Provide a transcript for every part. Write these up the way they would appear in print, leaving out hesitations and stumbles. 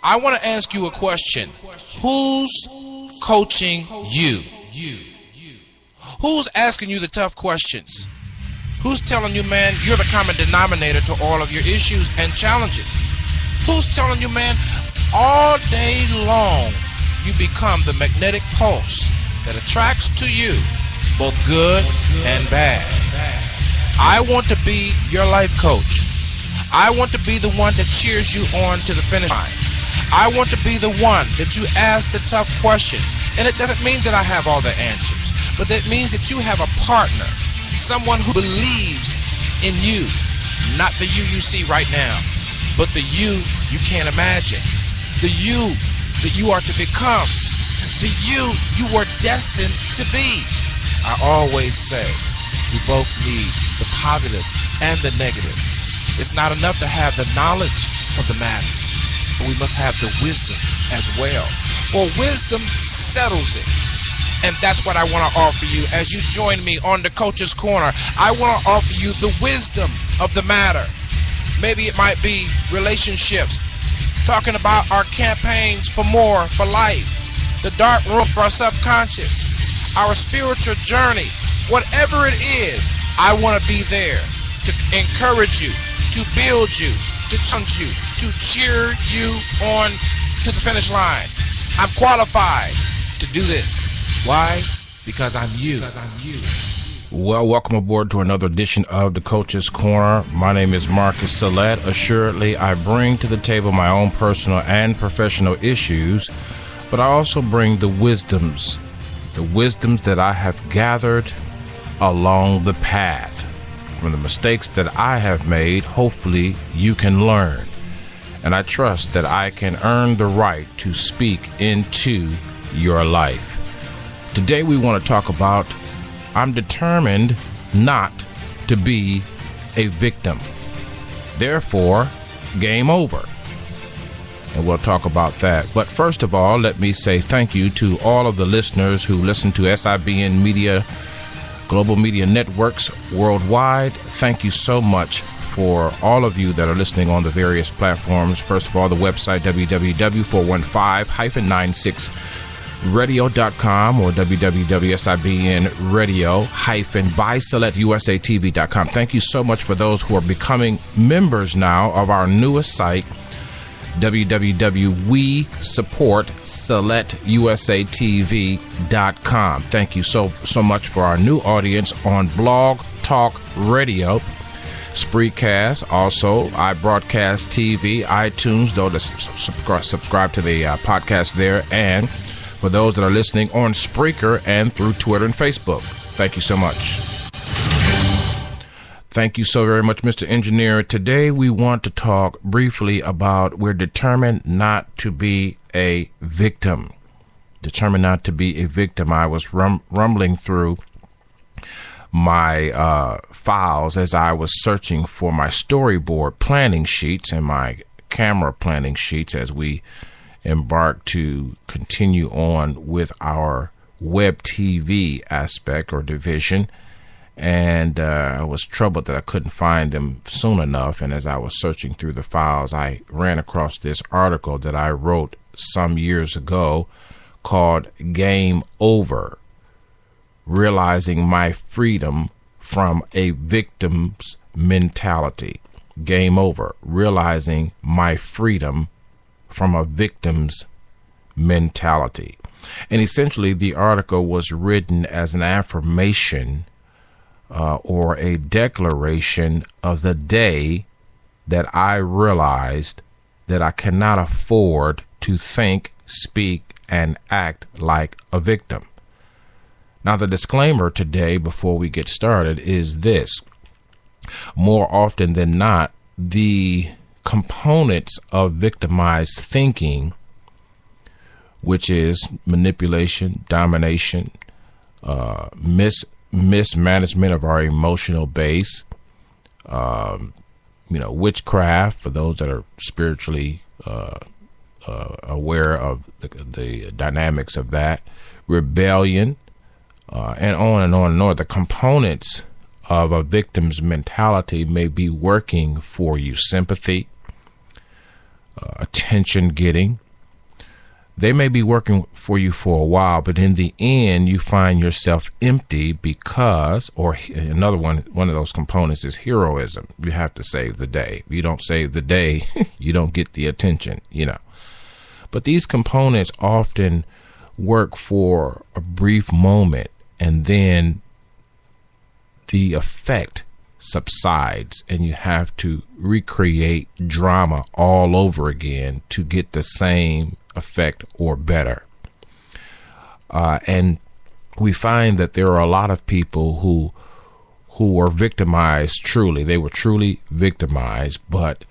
I want to ask you a question. Who's coaching you? Who's asking you the tough questions? Who's telling you, man, you're the common denominator to all of your issues and challenges? Who's telling you, man, all day long you become the magnetic pulse that attracts to you both good and bad? I want to be your life coach. I want to be the one that cheers you on to the finish line. I want to be the one that you ask the tough questions. And it doesn't mean that I have all the answers, but that means that you have a partner, someone who believes in you, not the you see right now, but the you can't imagine, the you that you are to become, the you are destined to be. I always say we both need the positive and the negative. It's not enough to have the knowledge of the matter, but we must have the wisdom as well. For wisdom settles it. And that's what I want to offer you as you join me on the Coach's Corner. I want to offer you the wisdom of the matter. Maybe it might be relationships, talking about our campaigns for more, for life, the dark room for our subconscious, our spiritual journey. Whatever it is, I want to be there to encourage you, to build you, to challenge you, to cheer you on to the finish line. I'm qualified to do this. Why? Because I'm you. Well, welcome aboard to another edition of the Coach's Corner. My name is Marcus Salette. Assuredly, I bring to the table my own personal and professional issues, but I also bring the wisdoms that I have gathered along the path. From the mistakes that I have made, hopefully you can learn. And I trust that I can earn the right to speak into your life. Today we want to talk about I'm determined not to be a victim. Therefore, game over. And we'll talk about that. But first of all, let me say thank you to all of the listeners who listen to SIBN Media, Global Media Networks worldwide. Thank you so much for all of you that are listening on the various platforms. First of all, the website www.415-96radio.com or www.sibnradio-by-SelectUSATV.com. Thank you so much for those who are becoming members now of our newest site, www.we-support-SelectUSATV.com. Thank you so much for our new audience on Blog Talk Radio, Spreaker, also iBroadcast TV, iTunes, though to subscribe to the podcast there, and for those that are listening on Spreaker and through Twitter and Facebook. Thank you so much. Thank you so very much, Mr. Engineer. Today we want to talk briefly about we're determined not to be a victim. Determined not to be a victim. I was rumbling through my files as I was searching for my storyboard planning sheets and my camera planning sheets as we embark to continue on with our web TV aspect or division. And I was troubled that I couldn't find them soon enough. And as I was searching through the files, I ran across this article that I wrote some years ago called Game Over: Realizing My Freedom from a Victim's Mentality. Game Over: Realizing My Freedom from a Victim's Mentality. And essentially, the article was written as an affirmation or a declaration of the day that I realized that I cannot afford to think, speak, and act like a victim. Now, the disclaimer today, before we get started, is this. More often than not, the components of victimized thinking, which is manipulation, domination, mismanagement of our emotional base, witchcraft, for those that are spiritually aware of the dynamics of that, rebellion, and on and on and on. The components of a victim's mentality may be working for you. Sympathy, attention getting. They may be working for you for a while, but in the end, you find yourself empty because, or another one of those components is heroism. You have to save the day. If you don't save the day, you don't get the attention, But these components often work for a brief moment, and then the effect subsides, and you have to recreate drama all over again to get the same effect or better. And we find that there are a lot of people who were victimized truly. They were truly victimized, but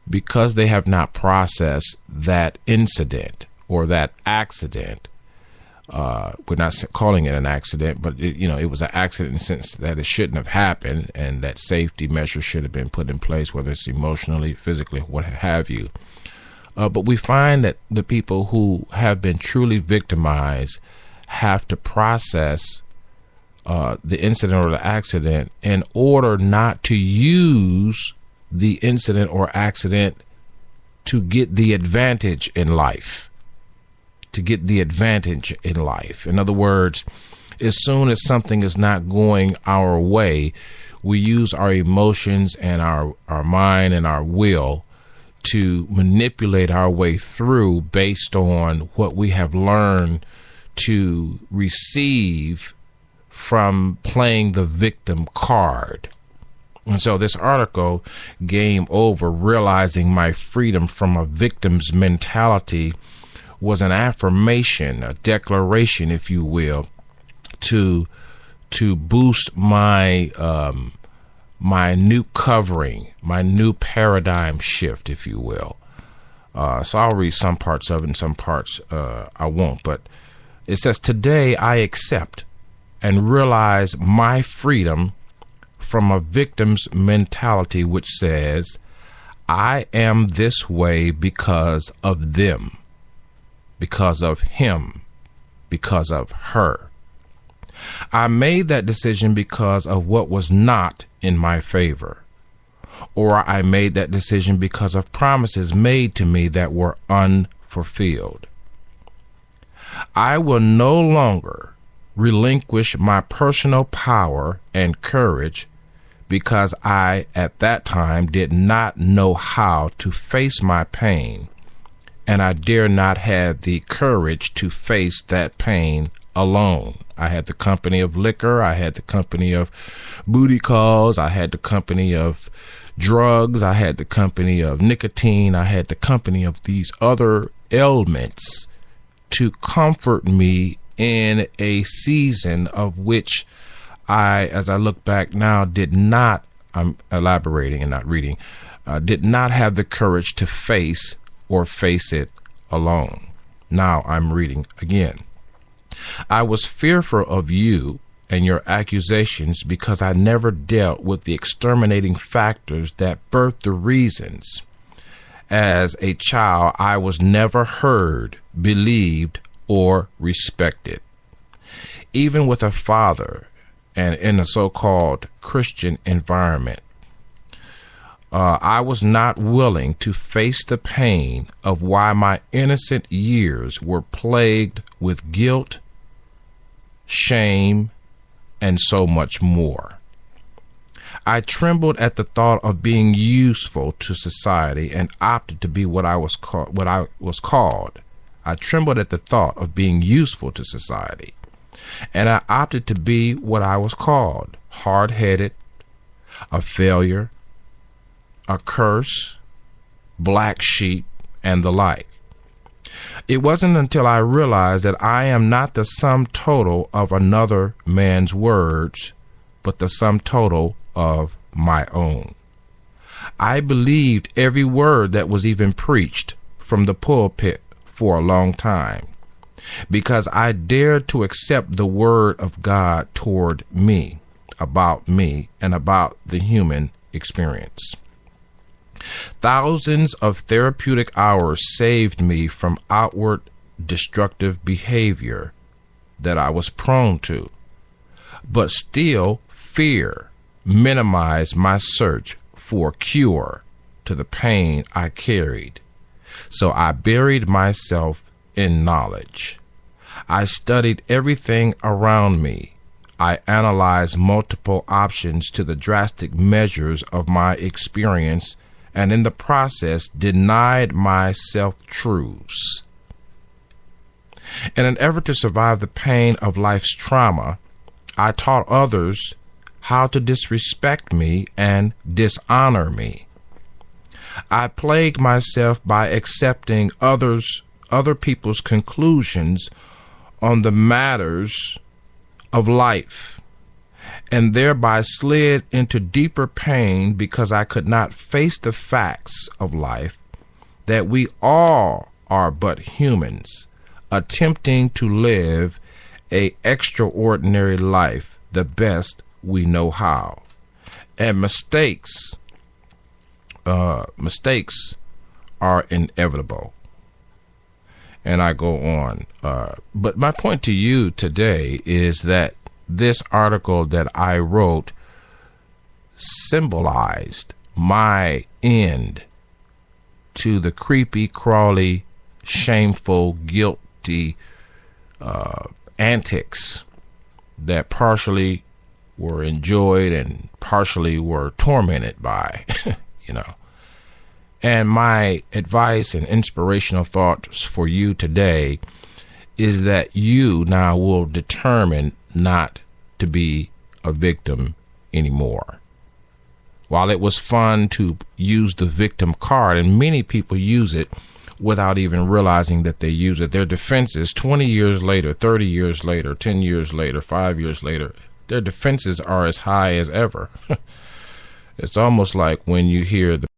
because they have not processed that incident or that accident, we're not calling it an accident, but it was an accident in the sense that it shouldn't have happened, and that safety measures should have been put in place, whether it's emotionally, physically, what have you. But we find that the people who have been truly victimized have to process the incident or the accident in order not to use the incident or accident to get the advantage in life. In other words, as soon as something is not going our way, we use our emotions and our mind and our will to manipulate our way through based on what we have learned to receive from playing the victim card. And so this article, Game Over, Realizing My Freedom from a Victim's Mentality, was an affirmation, a declaration, if you will, to boost my my new covering, my new paradigm shift, if you will. So I'll read some parts of it and some parts I won't. But it says, today I accept and realize my freedom from a victim's mentality, which says, I am this way because of them, because of him, because of her. I made that decision because of what was not in my favor, or I made that decision because of promises made to me that were unfulfilled. I will no longer relinquish my personal power and courage because I, at that time, did not know how to face my pain, and I dare not have the courage to face that pain alone. I had the company of liquor, I had the company of booty calls, I had the company of drugs, I had the company of nicotine, I had the company of these other ailments to comfort me in a season of which I, as I look back now, did not, I'm elaborating and not reading, did not have the courage to face or face it alone. Now I'm reading again. I was fearful of you and your accusations because I never dealt with the exterminating factors that birthed the reasons. As a child, I was never heard, believed, or respected. Even with a father and in a so-called Christian environment, I was not willing to face the pain of why my innocent years were plagued with guilt, shame, and so much more. I trembled at the thought of being useful to society and opted to be what I was called. I trembled at the thought of being useful to society, and I opted to be what I was called: hard-headed, a failure, a curse, black sheep, and the like. It wasn't until I realized that I am not the sum total of another man's words, but the sum total of my own. I believed every word that was even preached from the pulpit for a long time, because I dared to accept the word of God toward me, about me, and about the human experience. Thousands of therapeutic hours saved me from outward destructive behavior that I was prone to, but still fear minimized my search for a cure to the pain I carried, So I buried myself in knowledge. I studied everything around me. I analyzed multiple options to the drastic measures of my experience, and in the process denied myself truths. In an effort to survive the pain of life's trauma, I taught others how to disrespect me and dishonor me. I plagued myself by accepting other people's conclusions on the matters of life, and thereby slid into deeper pain because I could not face the facts of life, that we all are but humans attempting to live a extraordinary life the best we know how. And mistakes are inevitable. And I go on. But my point to you today is that this article that I wrote symbolized my end to the creepy, crawly, shameful, guilty antics that partially were enjoyed and partially were tormented by, And my advice and inspirational thoughts for you today is that you now will determine not to be a victim anymore. While it was fun to use the victim card, and many people use it without even realizing that they use it, their defenses 20 years later, 30 years later, 10 years later, 5 years later, their defenses are as high as ever. It's almost like when you hear the